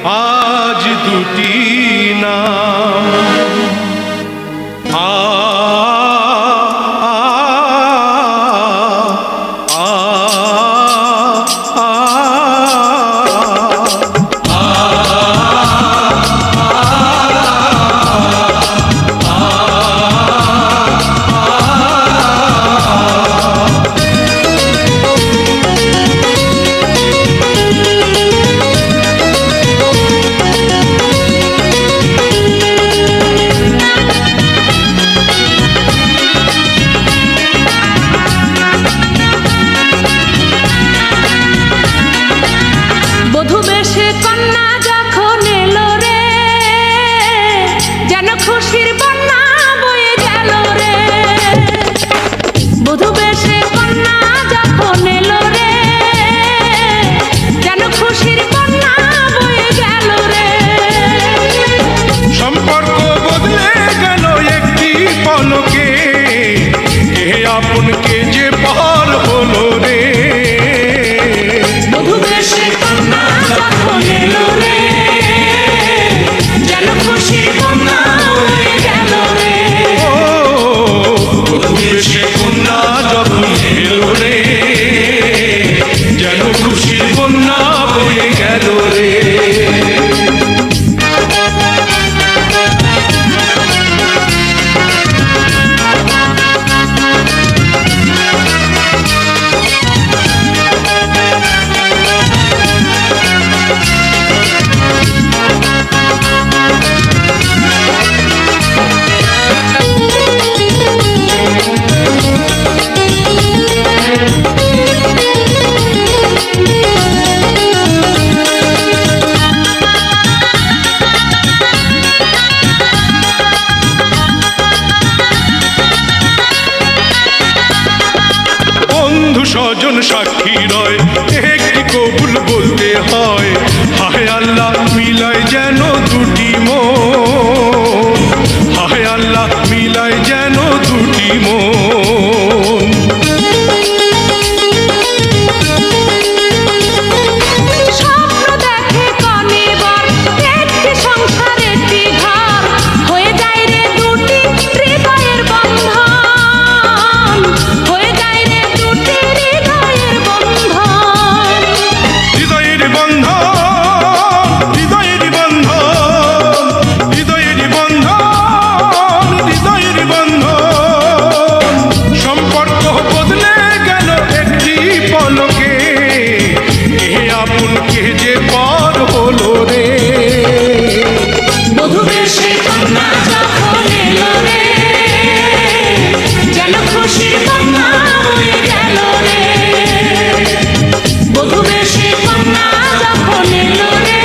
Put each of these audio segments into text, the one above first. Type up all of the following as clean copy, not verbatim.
আজ দুটি নাম আপনকে যে পার হলো রে মধুবেশে কন্যা যখন এলো রে যেন খুশির বন্যা বয়ে গেল রে মধুবেশে কন্যা যখন এলো রে যেন খুশির বন্যা বয়ে গেল রে স্বজন সাক্ষী রয় একটি কবুল বলতে হয় হায় আল্লাহ মিলায় যেন দুটি মন হায় আল্লাহ মিলায় যেন দুটি মন স্বপ্ন দেখে কনে বর একটি সংসার একটি ঘর হয়ে যায় রে দুটি হৃদয়ের বন্ধন হয়ে যায় রে দুটি হৃদয়ের বন্ধন হৃদয়ের বন্ধন হৃদয়ের বন্ধন হৃদয়ের বন্ধন হৃদয়ের বন্ধন সম্পর্ক বদলে গেল একটি পলকে এ আপনকে যে পার হলো রে মধুবেশে কন্যা যখন এলো রে যেন খুশির বন্যা বয়ে গেল রে মধুবেশে কন্যা যখন এলো রে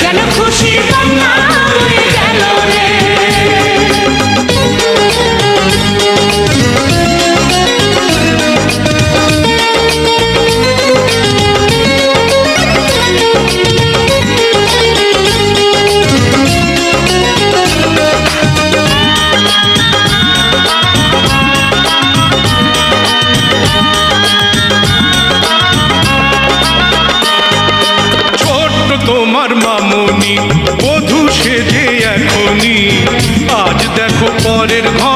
যেন খুশির বন্যা বয়ে গেল রে তোমার মামনি বধূ সেজে এখনই আজ দেখো পরের ঘর